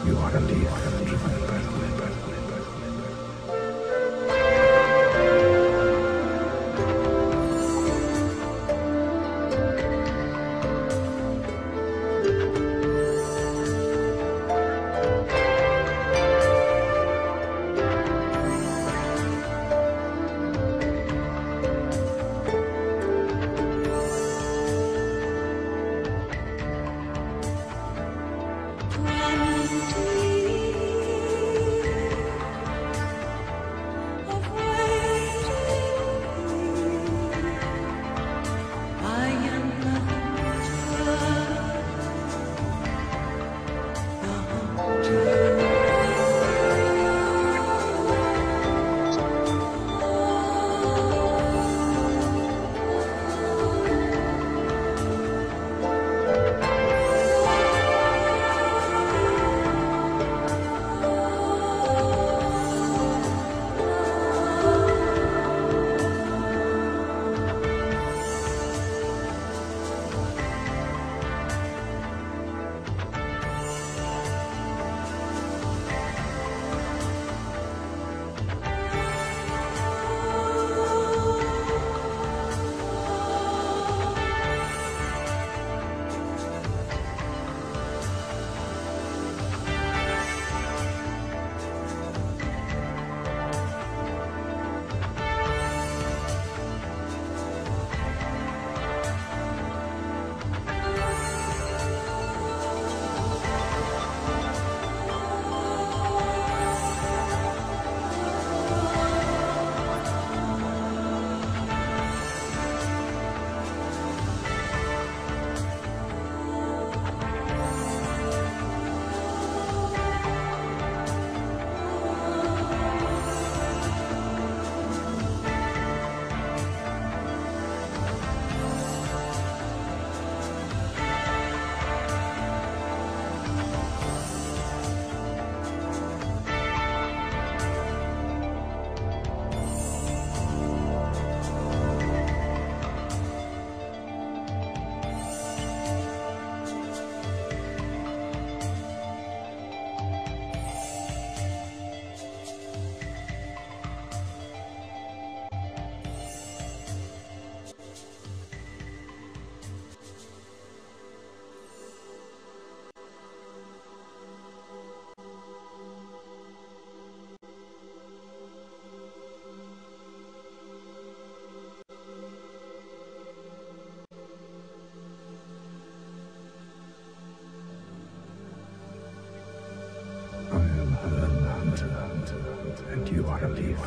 You are a leaf. And you are a leaf.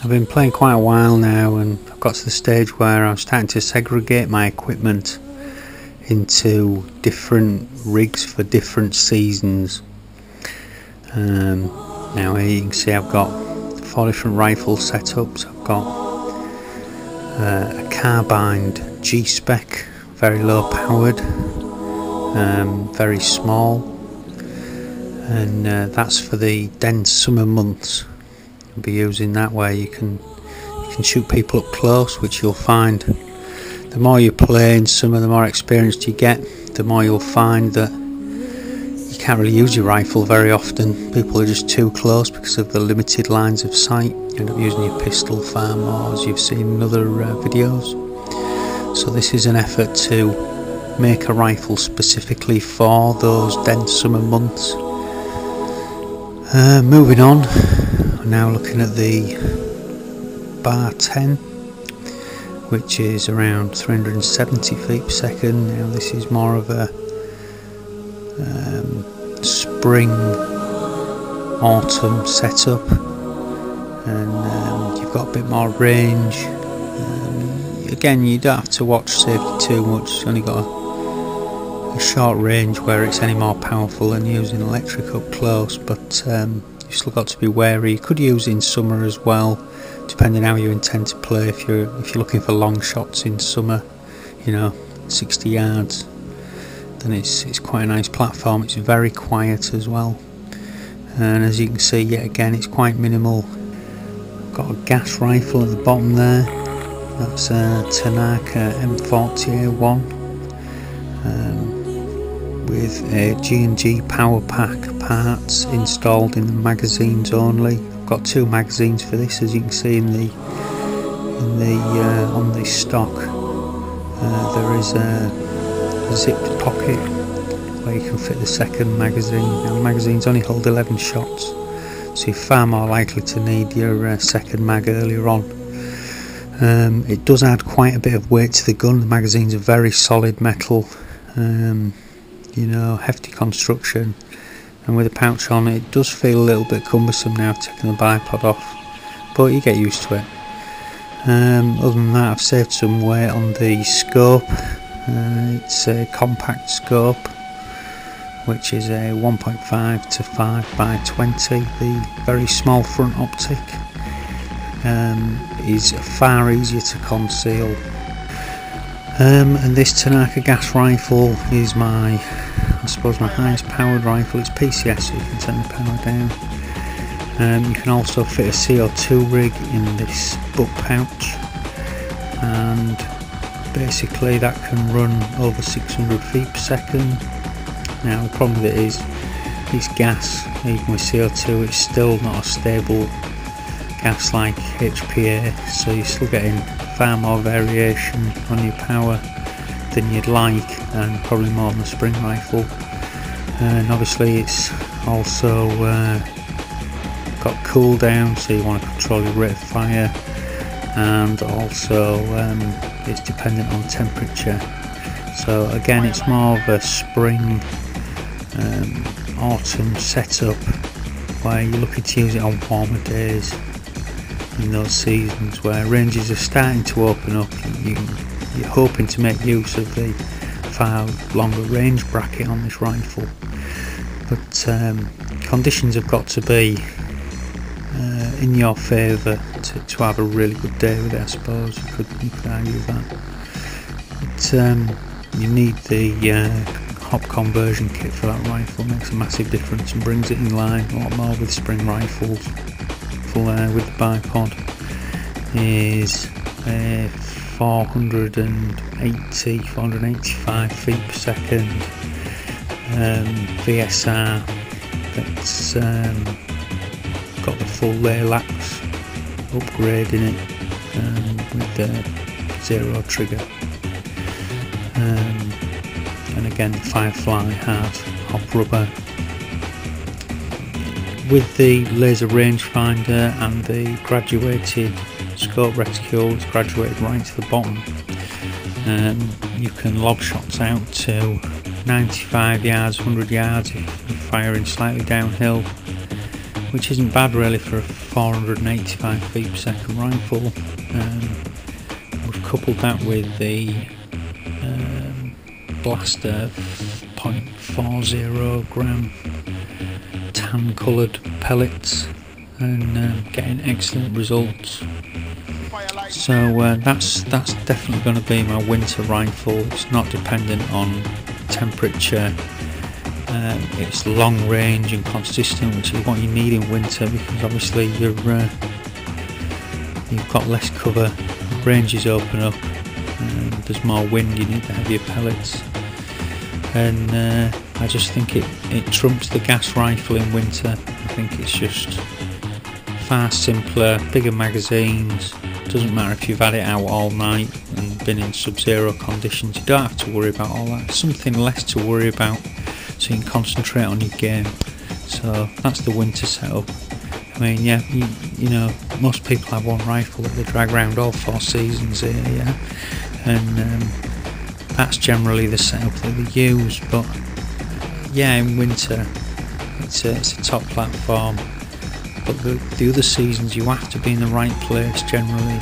I've been playing quite a while now, and I've got to the stage where I'm starting to segregate my equipment into different rigs for different seasons. Now here you can see I've got 4 different rifle setups. I've got a carbine G-spec, very low powered, very small, and that's for the dense summer months. You'll be using that where you can shoot people up close, which you'll find the more you play in summer, the more experienced you get, the more you'll find that you can't really use your rifle very often. People are just too close because of the limited lines of sight. You end up using your pistol far more, as you've seen in other videos. So this is an effort to make a rifle specifically for those dense summer months. Moving on, we're now looking at the BAR10, which is around 370 feet per second. Now this is more of a spring autumn setup, and you've got a bit more range. Again, you don't have to watch safety too much. It's only got a short range where it's any more powerful than using electric up close, but you've still got to be wary. You could use it in summer as well, depending how you intend to play. If you're looking for long shots in summer, 60 yards, then it's quite a nice platform. It's very quiet as well, and as you can see, yet again, it's quite minimal. I've got a gas rifle at the bottom there. That's a Tanaka m40a1 with a G&G power pack parts installed in the magazines only. I've got 2 magazines for this, as you can see on the stock. There is a zipped pocket where you can fit the second magazine. Now the magazines only hold 11 shots, so you're far more likely to need your second mag earlier on. It does add quite a bit of weight to the gun. The magazines are very solid metal, hefty construction, and with a pouch on it does feel a little bit cumbersome now taking the bipod off, but you get used to it. Other than that, I've saved some weight on the scope. It's a compact scope, which is a 1.5 to 5 by 20. The very small front optic is far easier to conceal. And this Tanaka gas rifle is my highest powered rifle. It's PCS, so you can turn the power down. You can also fit a CO2 rig in this butt pouch, and basically that can run over 600 feet per second. Now the problem with it is it's gas. Even with CO2, it's still not a stable gas like HPA, so you're still getting far more variation on your power than you'd like, and probably more than the spring rifle. And obviously it's also got cool down, so you want to control your rate of fire, and also it's dependent on temperature. So again, it's more of a spring autumn setup where you're looking to use it on warmer days in those seasons where ranges are starting to open up. You're hoping to make use of the far longer range bracket on this rifle, but conditions have got to be in your favour to have a really good day with it, I suppose. You could argue that. But you need the hop conversion kit for that rifle. It makes a massive difference and brings it in line a lot more with spring rifles. With the bipod is 485 feet per second VSR that's got the full layer laps upgrade in it, with the 0 trigger, and again the Firefly hard hop rubber. With the laser rangefinder and the graduated scope reticule, it's graduated right to the bottom. You can lob shots out to 95 yards, 100 yards if you're firing slightly downhill. which isn't bad really for a 485 feet per second rifle. We've coupled that with the blaster 0.40 gram tan coloured pellets, and getting excellent results. So that's definitely going to be my winter rifle. It's not dependent on temperature. It's long range and consistent, which is what you need in winter, because obviously you've got less cover, ranges open up, there's more wind, you need the heavier pellets, and I just think it trumps the gas rifle in winter. I think it's just far simpler, bigger magazines. Doesn't matter if you've had it out all night and been in sub-zero conditions, you don't have to worry about all that. Something less to worry about, so you can concentrate on your game. So that's the winter setup. I mean, yeah, you know, most people have one rifle that they drag around all 4 seasons here, yeah, and that's generally the setup that they use. But yeah, in winter it's a top platform. But the other seasons you have to be in the right place generally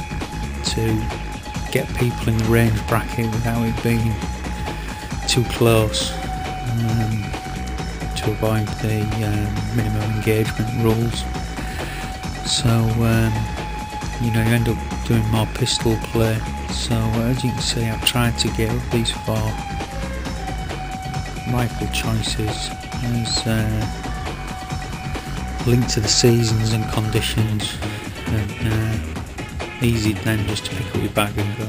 to get people in the range bracket without it being too close, to avoid the minimum engagement rules. So you know, you end up doing more pistol play. So as you can see, I've tried to get up these 4 rifle choices as linked to the seasons and conditions, and easy then just to pick up your bag and go.